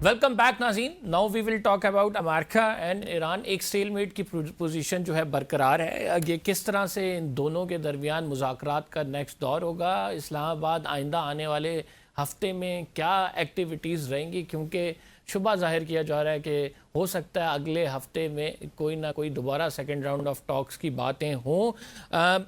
Welcome back नाज़रीन। Now we will talk about America and Iran. एक stalemate की position जो है बरकरार है। ये किस तरह से इन दोनों के दरमियान मुज़ाकरात का नेक्स्ट दौर होगा, इस्लामाबाद आइंदा आने वाले हफ्ते में क्या एक्टिविटीज़ रहेंगी, क्योंकि शुबा जाहिर किया जा रहा है कि हो सकता है अगले हफ्ते में कोई ना कोई दोबारा सेकेंड राउंड ऑफ टॉक्स की बातें हों।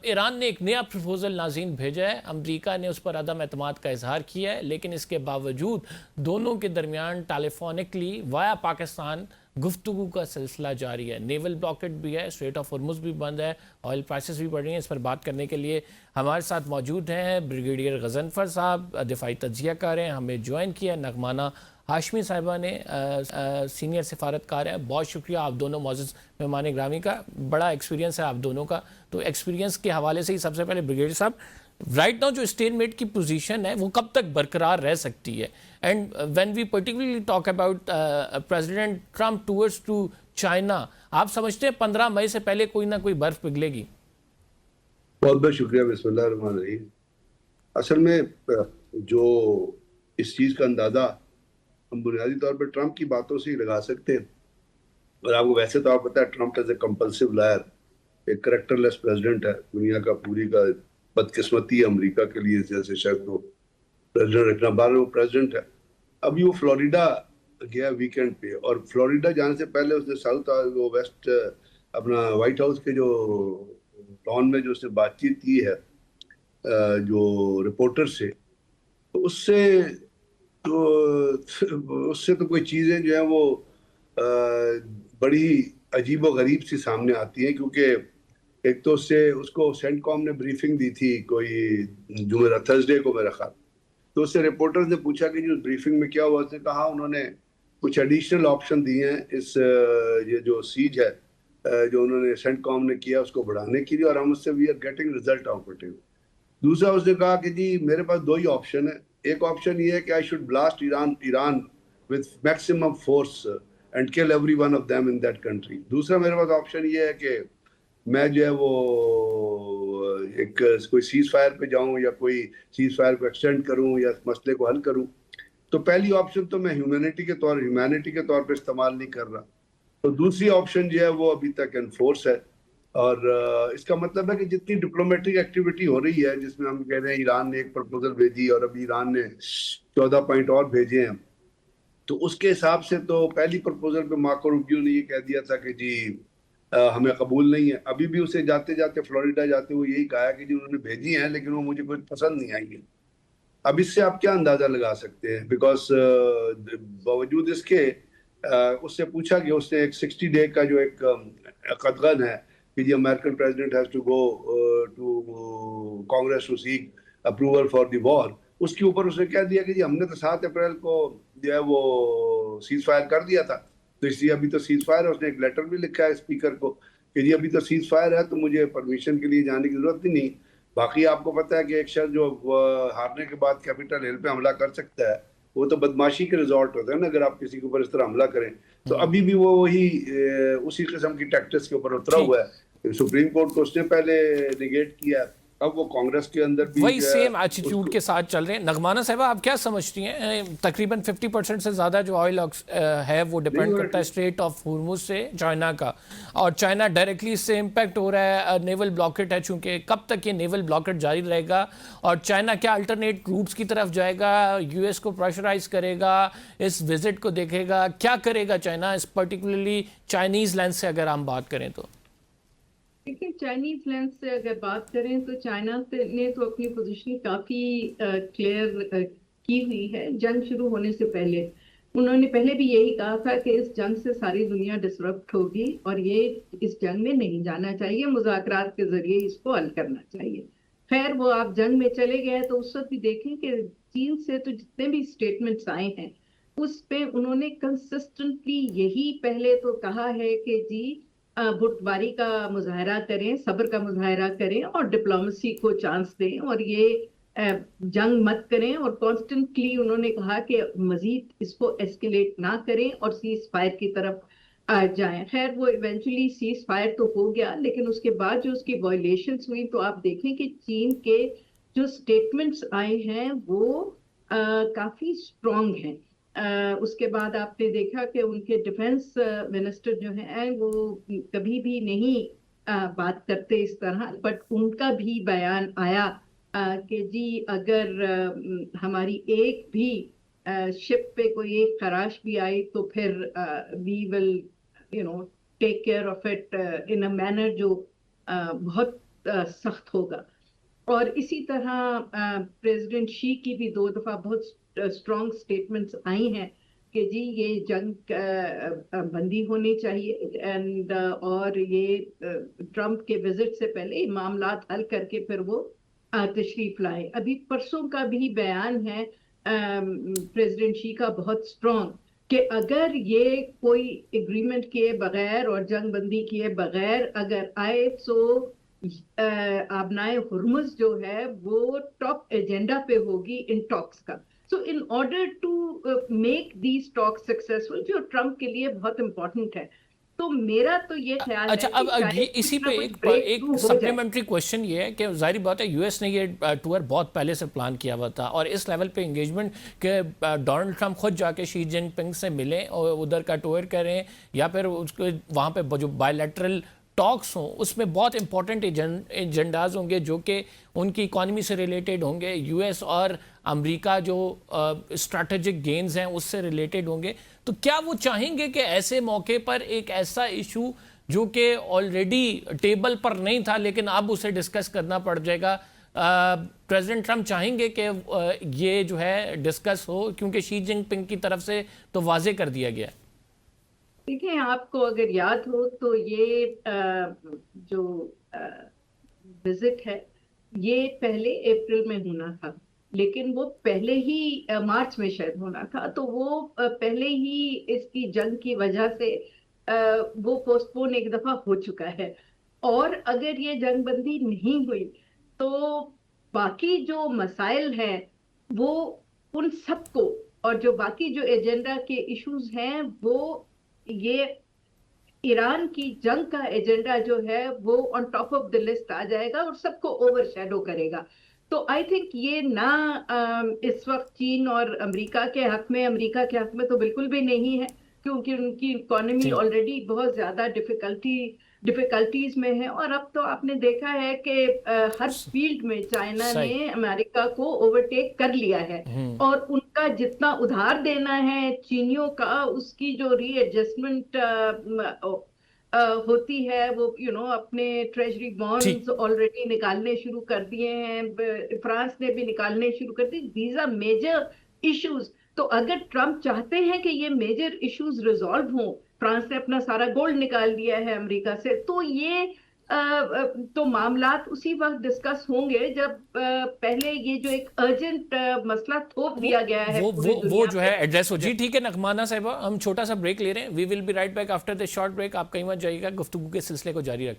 ईरान ने एक नया प्रपोज़ल नाज़रीन भेजा है, अमेरिका ने उस पर अदम एतमाद का इजहार किया है, लेकिन इसके बावजूद दोनों के दरमियान टेलीफोनिकली वाया पाकिस्तान गुफ्तगू का सिलसिला जारी है। नेवल ब्लॉकेट भी है, स्ट्रेट ऑफ हॉर्मुज़ भी बंद है, ऑयल प्राइसेस भी बढ़ रही हैं। इस पर बात करने के लिए हमारे साथ मौजूद हैं ब्रिगेडियर गजनफर साहब, दिफाई तज्जिया कार हैं। हमें ज्वाइन किया नगमाना हाशमी साहिबा ने, सीनियर सिफारतकार है। बहुत शुक्रिया आप दोनों मौजूद मेहमान ग्रामी का, बड़ा एक्सपीरियंस है आप दोनों का। तो एक्सपीरियंस के हवाले से ही सबसे पहले ब्रिगेडियर साहब, राइट नाउ जो स्टेलमेट की पोजीशन है वो कब तक बरकरार रह सकती है? And when we particularly talk about president Trump towards to China, आप समझते हैं 15 मई से पहले कोई ना कोई बर्फ पिघलेगी? बहुत बहुत शुक्रिया। बिस्मिल्लाह रहमान रहीम। असल में जो इस चीज़ का अंदाज़ा हम बुनियादी तौर पर ट्रम्प की बातों से ही लगा सकते हैं। और आपको वैसे तो आप पता है Trump as a compulsive liar, एक करेक्टरलेस प्रेसिडेंट है। दुनिया का पूरी का बदकिस्मती है अमेरिका के लिए, जैसे शायद वो प्रेसिडेंट रखना, बार वो प्रेसिडेंट है। अभी वो फ्लोरिडा गया वीकेंड पे, और फ्लोरिडा जाने से पहले उसने साउथ वो वेस्ट अपना व्हाइट हाउस के जो लॉन में जो उसने बातचीत की है जो रिपोर्टर से, तो उससे तो कोई चीज़ें जो है वो बड़ी अजीब व गरीब सी सामने आती हैं। क्योंकि एक तो उसको सेंटकॉम ने ब्रीफिंग दी थी कोई जुमेरात थर्सडे को मेरा ख्याल, तो उससे रिपोर्टर्स ने पूछा कि जो ब्रीफिंग में क्या हुआ। उसने कहा उन्होंने कुछ एडिशनल ऑप्शन दिए हैं इस ये जो सीज है जो उन्होंने सेंटकॉम ने किया उसको बढ़ाने के लिए, और हम उससे we are getting result out of it. दूसरा उसने कहा कि जी मेरे पास दो ही ऑप्शन है। एक ऑप्शन ये है कि I should blast Iran with maximum force and kill every one of them in that country. दूसरा मेरे पास ऑप्शन ये है कि मैं जो है वो एक कोई सीज फायर पे जाऊं या कोई सीज फायर को एक्सटेंड करूं या मसले को हल करूं। तो पहली ऑप्शन तो मैं ह्यूमैनिटी के तौर पे इस्तेमाल नहीं कर रहा। तो दूसरी ऑप्शन जो है वो अभी तक एनफोर्स है। और इसका मतलब है कि जितनी डिप्लोमेटिक एक्टिविटी हो रही है, जिसमें हम कह रहे हैं ईरान ने एक प्रपोजल भेजी और अभी ईरान ने 14 पॉइंट और भेजे हैं, तो उसके हिसाब से तो पहली प्रपोजल पे मार्को रूबियो ने ये कह दिया था कि जी हमें कबूल नहीं है। अभी भी उसे जाते जाते फ्लोरिडा जाते हुए यही कहा है कि जी उन्होंने भेजी है लेकिन वो मुझे कुछ पसंद नहीं आई है। अब इससे आप क्या अंदाजा लगा सकते हैं, बिकॉज बावजूद इसके उससे पूछा गया, उसने एक 60 डे का जो एक कदगन है कि जी American president has to go to Congress to seek approval for the war, उसके ऊपर उसने कह दिया कि जी हमने तो 7 अप्रैल को जो है वो सीज फायर कर दिया था, तो इसलिए अभी तो सीज फायर है। उसने एक लेटर भी लिखा है स्पीकर को कि जी अभी तो सीज फायर है, तो मुझे परमिशन के लिए जाने की जरूरत ही नहीं। बाकी आपको पता है कि एक शख्स जो हारने के बाद कैपिटल हिल पे हमला कर सकता है, वो तो बदमाशी के रिजॉर्ट होता है ना, अगर आप किसी के ऊपर इस तरह हमला करें। तो अभी भी वो वही उसी किस्म की टैक्टिक्स के ऊपर उतरा हुआ है। सुप्रीम कोर्ट को उसने पहले निगेट किया, अब वो कांग्रेस के अंदर भी वही सेम एटीट्यूड के साथ चल रहे हैं। नगमाना साहिबा, आप क्या समझती हैं? तकरीबन 50% से ज़्यादा जो ऑयल है वो डिपेंड करता है स्ट्रेट ऑफ हॉर्मुज़ से चाइना का, और चाइना डायरेक्टली इससे इम्पैक्ट हो रहा है। नेवल ब्लॉकेट है, चूँकि कब तक ये नेवल ब्लॉकेट जारी रहेगा, और चाइना क्या अल्टरनेट रूट्स की तरफ जाएगा, यूएस को प्रेशराइज करेगा, इस विजिट को देखेगा, क्या करेगा चाइना इस पर्टिकुलरली चाइनीज़ लेंस से अगर हम बात करें तो? देखिए, चाइनीज लेंस से अगर बात करें तो चाइना ने तो अपनी पोजीशन काफी क्लियर की हुई है। जंग शुरू होने से पहले उन्होंने पहले भी यही कहा था कि इस जंग से सारी दुनिया डिसरप्ट होगी और ये इस जंग में नहीं जाना चाहिए, मुज़ाकरात के जरिए इसको हल करना चाहिए। खैर, वो आप जंग में चले गए तो उस वक्त भी देखें कि चीन से तो जितने भी स्टेटमेंट्स आए हैं उस पे उन्होंने कंसिस्टेंटली यही पहले तो कहा है कि जी बुटवारी का मुजाहरा करें, सब्र का मुजाहरा करें और डिप्लोमेसी को चांस दें, और ये जंग मत करें। और कॉन्स्टेंटली उन्होंने कहा कि मजीद इसको एस्केलेट ना करें और सीज फायर की तरफ आ जाएं। खैर, वो इवेंचुअली सीज फायर तो हो गया, लेकिन उसके बाद जो उसकी वायलेशंस हुई तो आप देखें कि चीन के जो स्टेटमेंट्स आए हैं वो काफी स्ट्रॉन्ग हैं। उसके बाद आपने देखा कि उनके डिफेंस मिनिस्टर जो हैं वो कभी भी नहीं बात करते इस तरह, बट उनका भी बयान आया कि जी अगर हमारी एक भी शिप पे कोई एक खराश भी आई तो फिर we will take care of it in a manner जो बहुत सख्त होगा। और इसी तरह प्रेसिडेंट शी की भी 2 दफा बहुत स्ट्रॉन्ग स्टेटमेंट्स आई हैं कि जी ये जंग बंदी होनी चाहिए, एंड और ये ट्रम्प के विजिट से पहले मामलात हल करके फिर वो तशरीफ लाए। अभी परसों का भी बयान है प्रेसिडेंट शी का बहुत स्ट्रॉन्ग कि अगर ये कोई एग्रीमेंट किए बगैर और जंग बंदी किए बगैर अगर आए तो आबनाए हुर्मुज जो है वो टॉप एजेंडा पे होगी इन टॉक्स का। So in order to make these talks successful, जो ट्रम्प के लिए बहुत इंपॉर्टेंट है, तो मेरा तो ये ख्याल अच्छा, है अब ये इसी पे एक सप्लीमेंट्री क्वेश्चन ये है कि जाहिर बात है यूएस ने ये टूर बहुत पहले से प्लान किया हुआ था और इस लेवल पे एंगेजमेंट के डोनाल्ड ट्रम्प खुद जाके शी जिनपिंग से मिलें और उधर का टूर करें या फिर उसको वहाँ पे जो बायलैटरल टॉक्स हों उसमें बहुत इंपॉर्टेंट एजेंडाज होंगे जो कि उनकी इकॉनमी से रिलेटेड होंगे, यूएस और अमेरिका जो स्ट्रैटेजिक गेन्स हैं उससे रिलेटेड होंगे। तो क्या वो चाहेंगे कि ऐसे मौके पर एक ऐसा इशू जो कि ऑलरेडी टेबल पर नहीं था लेकिन अब उसे डिस्कस करना पड़ जाएगा, प्रेसिडेंट ट्रम्प चाहेंगे कि ये जो है डिस्कस हो, क्योंकि शी जिनपिंग की तरफ से तो वाजे कर दिया गया है। देखिए, आपको अगर याद हो तो ये जो विजिट है ये पहले अप्रैल में होना था, लेकिन वो पहले ही मार्च में शायद होना था, तो वो पहले ही इसकी जंग की वजह से वो पोस्टपोन एक दफा हो चुका है। और अगर ये जंग बंदी नहीं हुई तो बाकी जो मसाइल हैं वो उन सबको, और जो बाकी जो एजेंडा के इश्यूज हैं वो ये ईरान की जंग का एजेंडा जो है वो on top of the list आ जाएगा और सबको ओवरशैडो करेगा। तो आई थिंक ये ना इस वक्त चीन और अमेरिका के हक में तो बिल्कुल भी नहीं है, क्योंकि उनकी इकोनॉमी ऑलरेडी बहुत ज्यादा डिफिकल्टीज में है। और अब तो आपने देखा है कि हर फील्ड में चाइना ने अमेरिका को ओवरटेक कर लिया है और उनका जितना उधार देना है चीनियों का, उसकी जो रीएडजस्टमेंट होती है वो अपने ट्रेजरी बॉन्ड्स ऑलरेडी निकालने शुरू कर दिए हैं, फ्रांस ने भी निकालने शुरू कर दिए। These are major issues. तो अगर ट्रम्प चाहते हैं कि ये मेजर इश्यूज रिजॉल्व हों, फ्रांस ने अपना सारा गोल्ड निकाल दिया है अमेरिका से, तो ये तो मामलात उसी वक्त डिस्कस होंगे जब पहले ये जो एक अर्जेंट मसला थोप दिया गया है वो जो है एड्रेस हो। जी ठीक है नगमाना साहिबा, हम छोटा सा ब्रेक ले रहे हैं। We will be right back after the short break. आप कहीं मत जाइएगा, गुफ्तगू के सिलसिले को जारी रखें।